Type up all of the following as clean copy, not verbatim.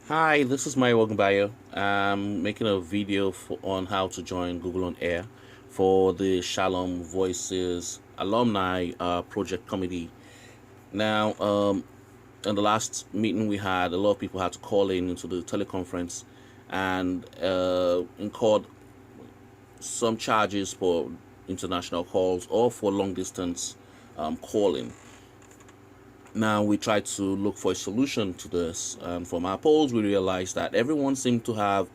Hi, this is Mario Wagbayo. I'm making a video on how to join Google on Air for the Shalom Voices Alumni Project Committee. Now, in the last meeting we had, a lot of people had to call in into the teleconference and incurred some charges for international calls or for long distance calling. Now we tried to look for a solution to this, and from our polls we realized that everyone seemed to have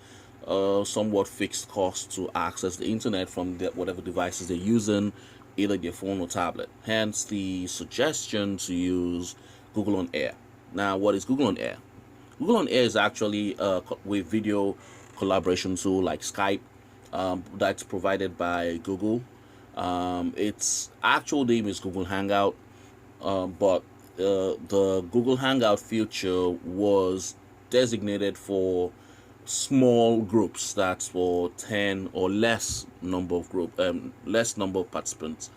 somewhat fixed cost to access the internet from whatever devices they're using, either their phone or tablet. Hence the suggestion to use Google on Air. Now, what is Google on Air? Google on Air is actually with video collaboration tool like Skype, that's provided by Google. Its actual name is Google Hangout, but the Google Hangout feature was designated for small groups. That's for 10 or less number of less number of participants.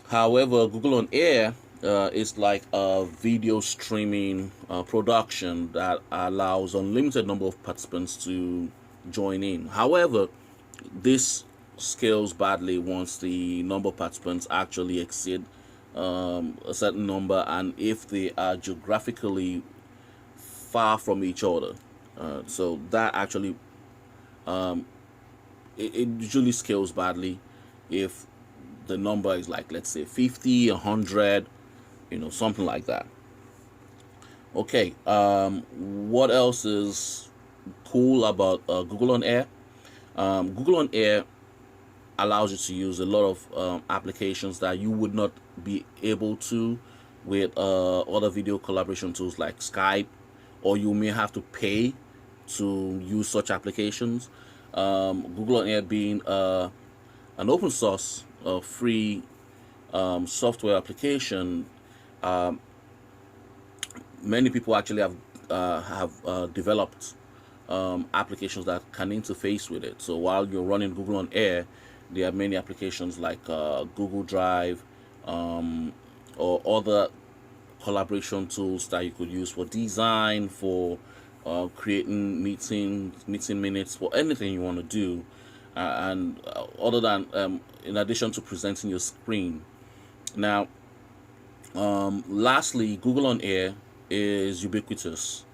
However, Google on Air is like a video streaming production that allows unlimited number of participants to join in. However, this scales badly once the number of participants actually exceed a certain number, and if they are geographically far from each other. So that actually it usually scales badly if the number is like, let's say 50, 100, something like that. Okay, what else is cool about Google on Air? Google on Air allows you to use a lot of applications that you would not be able to with other video collaboration tools like Skype, or you may have to pay to use such applications. Google on Air being an open source free software application, many people actually have developed applications that can interface with it. So while you're running Google on Air, there are many applications like Google Drive or other collaboration tools that you could use for design, for creating meeting minutes, for anything you want to do. And other than, in addition to presenting your screen. Now, lastly, Google on Air is ubiquitous.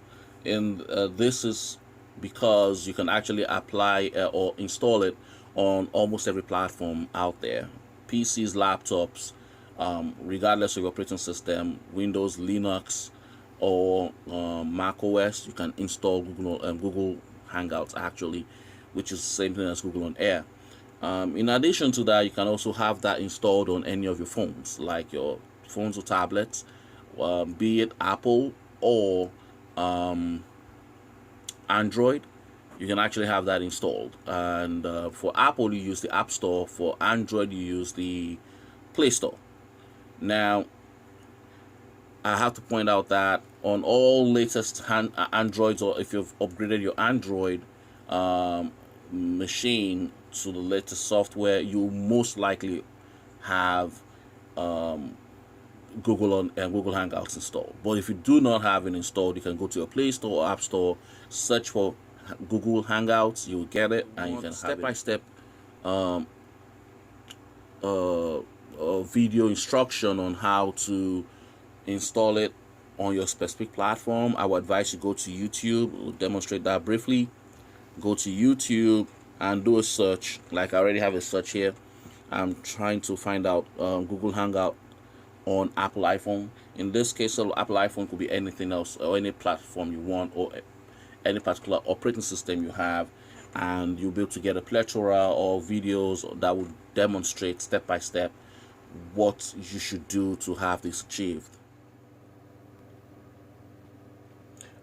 And this is because you can actually apply or install it on almost every platform out there. PCs, laptops, regardless of your operating system, Windows, Linux, or Mac OS, you can install Google Hangouts actually, which is the same thing as Google on Air. In addition to that, you can also have that installed on any of your phones, like your phones or tablets, be it Apple or Android. You can actually have that installed. And for Apple, you use the App Store. For Android, you use the Play Store. Now, I have to point out that on all latest Androids, or if you've upgraded your Android machine to the latest software, you most likely have Google Hangouts installed. But if you do not have it installed, you can go to your Play Store or App Store, search for Google Hangouts, you will get it, and you can step by step video instruction on how to install it on your specific platform. I would advise you go to YouTube. We'll demonstrate that briefly. Go to YouTube and do a search. Like I already have a search here. I'm trying to find out Google Hangout on Apple iPhone. In this case, so Apple iPhone could be anything else or any platform you want, or any particular operating system you have, and you'll be able to get a plethora of videos that will demonstrate step by step what you should do to have this achieved.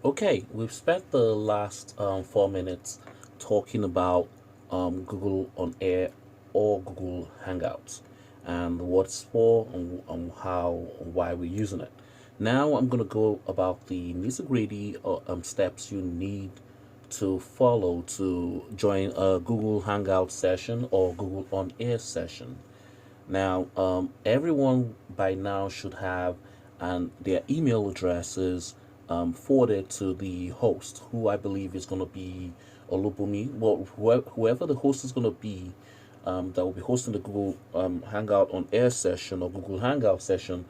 Okay, we've spent the last 4 minutes talking about Google on Air or Google Hangouts and what it's for and how and why we're using it. Now I'm going to go about the nitty-gritty steps you need to follow to join a Google Hangout session or Google on Air session. Now, everyone by now should have their email addresses forwarded to the host, who I believe is going to be Olubumi. Well, whoever the host is going to be, that will be hosting the Google Hangout on Air session or Google Hangout session,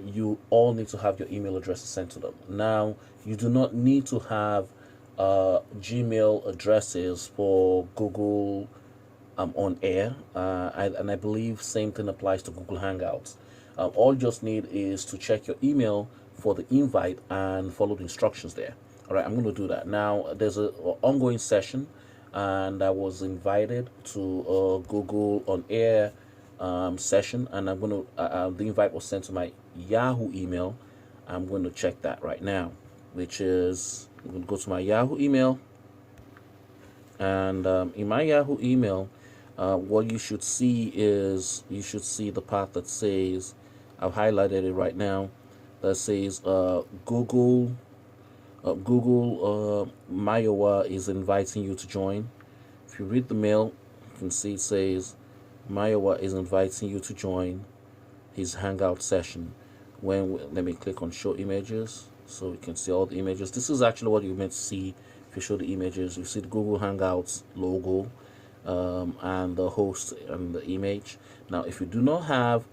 you all need to have your email addresses sent to them. Now, you do not need to have Gmail addresses for Google on air, and I believe same thing applies to Google Hangouts. All you just need is to check your email for the invite and follow the instructions there. All right, I'm going to do that now. There's a ongoing session, and I was invited to a Google on air session, and I'm going to the invite was sent to my Yahoo email. I'm going to check that right now, which is I'm going to go to my Yahoo email, and in my Yahoo email, what you should see is you should see the part that says, I've highlighted it right now, that says Google Mayowa is inviting you to join. If you read the mail, you can see it says Mayowa is inviting you to join his Hangout session. Let me click on show images so we can see all the images. This is actually what you meant to see. If you show the images, you see the Google Hangouts logo, and the host and the image. Now, if you do not have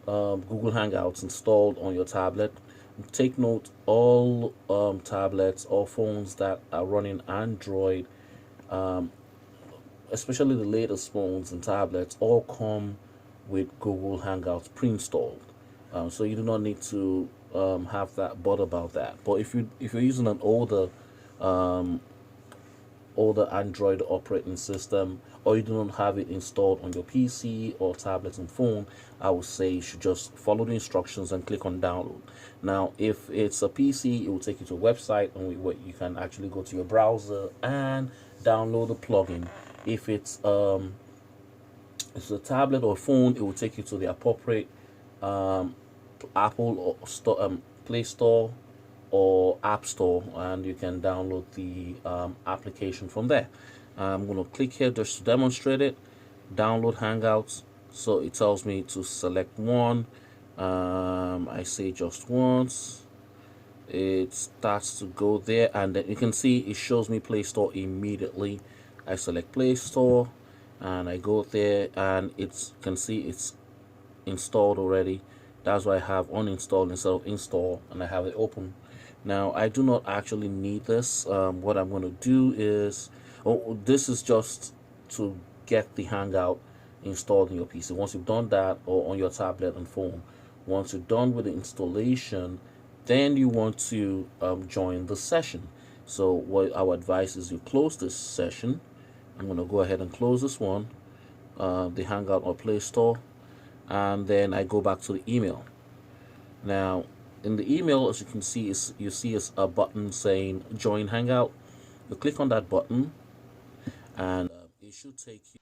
Google Hangouts installed on your tablet, take note, all tablets or phones that are running Android, especially the latest phones and tablets, all come with Google Hangouts pre-installed. So you do not need to have that bother about that. But if you're using an older Android operating system, or you do not have it installed on your PC or tablet and phone, I would say you should just follow the instructions and click on download. Now, if it's a PC, it will take you to a website and where you can actually go to your browser and download the plugin. If it's a tablet or phone, it will take you to the appropriate um, Apple or Play Store or App Store, and you can download the application from there. I'm going to click here just to demonstrate it. Download Hangouts. So it tells me to select one. I say just once. It starts to go there, and then you can see it shows me Play Store immediately. I select Play Store, and I go there, and it's can see it's installed already. That's why I have uninstalled instead of install, and I have it open. Now, I do not actually need this. What I'm going to do is, this is just to get the Hangout installed in your PC. Once you've done that, or on your tablet and phone, once you're done with the installation, then you want to join the session. So what our advice is, you close this session. I'm going to go ahead and close this one, the Hangout or Play Store, and then I go back to the email. Now, in the email, as you can see, is a button saying Join Hangout. You click on that button, and it should take you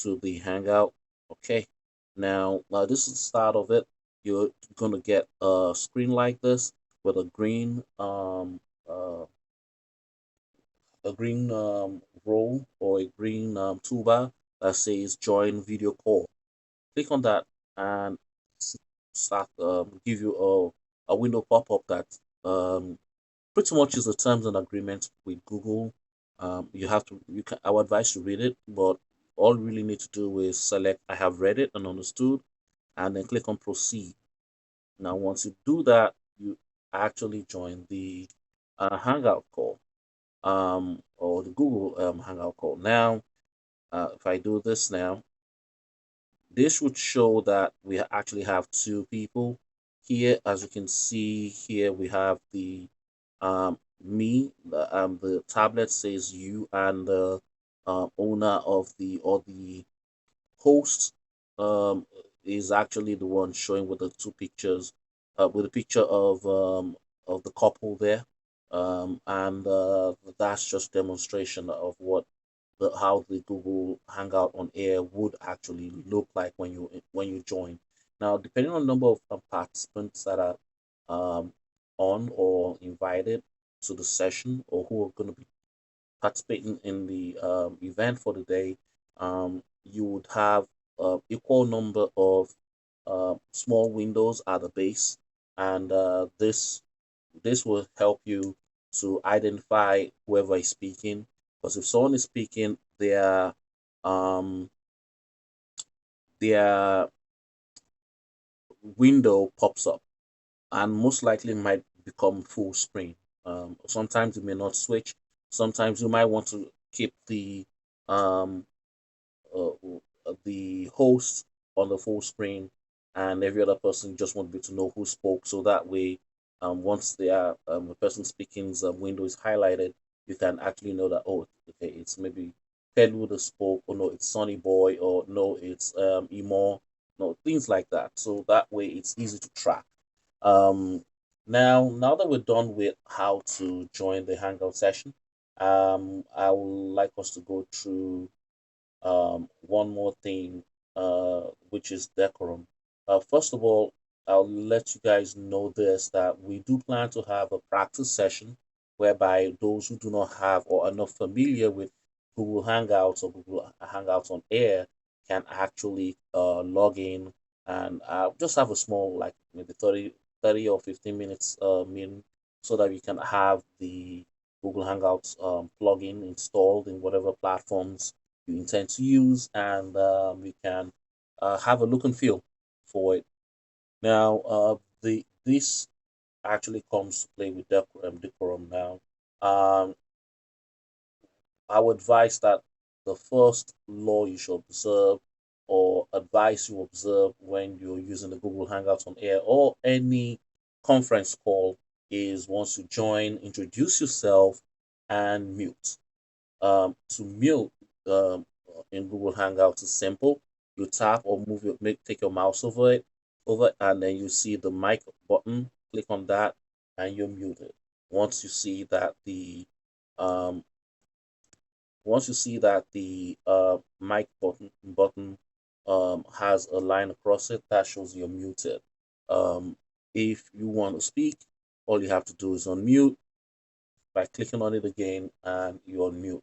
to the Hangout. Okay. Now, this is the start of it. You're gonna get a screen like this with a green roll or a green toolbar that says Join Video Call. Click on that, and start give you a window pop up that pretty much is the terms and agreements with Google. You have to you can I would advise to read it, but all you really need to do is select I have read it and understood, and then click on proceed. Now, once you do that, you actually join the Hangout call, or the Google Hangout call. Now, if I do this now, this would show that we actually have two people here. As you can see here, we have the the tablet says you, and the owner of the host is actually the one showing with the two pictures, with a picture of the couple there, and that's just demonstration of how the Google Hangout on Air would actually look like when you join. Now, depending on the number of participants that are on or invited to the session, or who are going to be participating in the event for the day, you would have equal number of small windows at the base, and this this will help you to identify whoever is speaking. Because if someone is speaking, um their window pops up and most likely might become full screen. Sometimes you may not switch. Sometimes you might want to keep um, the host on the full screen, and every other person just want to be to know who spoke. So that way, once the person speaking's window is highlighted, you can actually know that, oh, okay, it's maybe Pedro that spoke, or no, it's Sonny Boy, or no, it's Emo, no, things like that. So that way, it's easy to track. Um, now that we're done with how to join the Hangout session, I would like us to go through one more thing, which is decorum. First of all, I'll let you guys know this that we do plan to have a practice session whereby those who do not have or are not familiar with Google Hangouts or Google Hangouts on Air can actually log in and just have a small, like maybe 30 or 15 minutes meeting so that we can have the Google Hangouts plugin installed in whatever platforms you intend to use, and we can have a look and feel for it. Now, the this actually comes to play with decorum now. Um, I would advise that the first law you should observe or advice you observe when you're using the Google Hangouts on Air or any conference call is once you join, introduce yourself and mute. To mute in Google Hangouts is simple. You tap or take your mouse over, and then you see the mic button. Click on that, and you're muted. Once you see that the um, once you see that the mic button has a line across it, that shows you're muted. If you want to speak, all you have to do is unmute by clicking on it again and you unmute.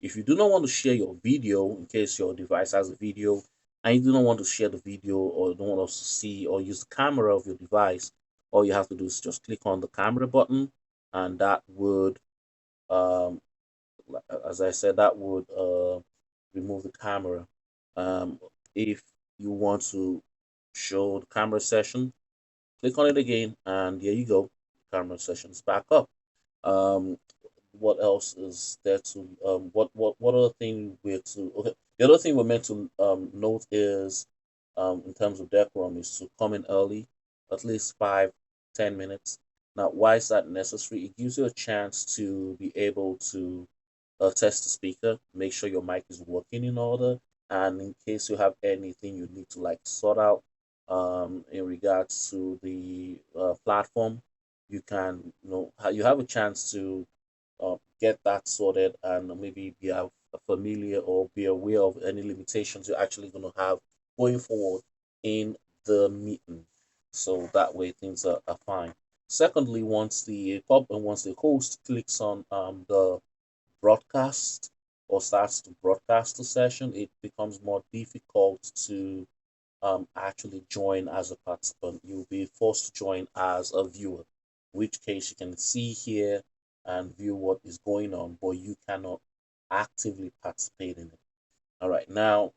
If you do not want to share your video, in case your device has a video, and you do not want to share the video or don't want us to see or use the camera of your device, all you have to do is just click on the camera button, and that would, um, as I said, that would remove the camera. If you want to show the camera session, click on it again, and there you go. Camera session's back up. Um, what else is there to what other thing we're to okay, the other thing we're meant to note is in terms of decorum is to come in early, at least 5-10 minutes. Now, why is that necessary? It gives you a chance to be able to test the speaker, make sure your mic is working in order, and in case you have anything you need to like sort out in regards to the platform, you can you have a chance to get that sorted and maybe familiar or be aware of any limitations you're actually going to have going forward in the meeting. So that way things are fine. Secondly, once the host clicks on the broadcast or starts to broadcast the session, it becomes more difficult to actually join as a participant. You'll be forced to join as a viewer, which case you can see here and view what is going on, but you cannot actively participate in it. All right, now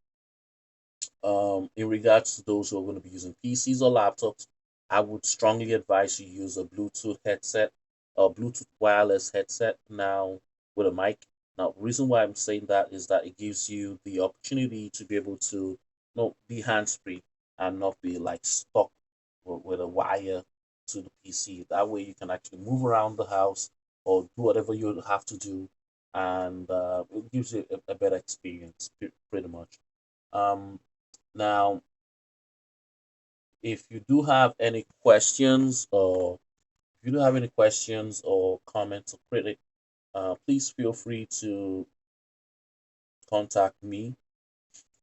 in regards to those who are going to be using PCs or laptops, I would strongly advise you use a Bluetooth headset, a Bluetooth wireless headset now with a mic. Now, the reason why I'm saying that is that it gives you the opportunity to be able to be hands free and not be like stuck with a wire to the PC. That way, you can actually move around the house or do whatever you have to do, and it gives you a better experience, pretty much. Um, Now, if you do have any questions or if you do have any questions or comments or critic, please feel free to contact me,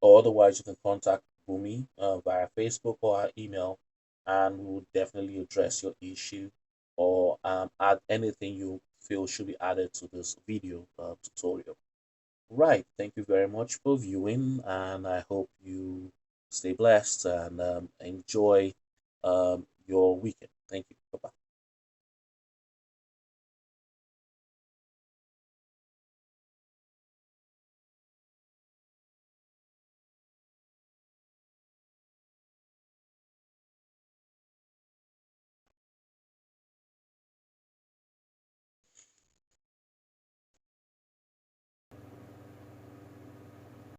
or otherwise you can contact Bumi via Facebook or our email, and we'll definitely address your issue or add anything you feel should be added to this video tutorial. Right. Thank you very much for viewing, and I hope you stay blessed and enjoy your weekend. Thank you.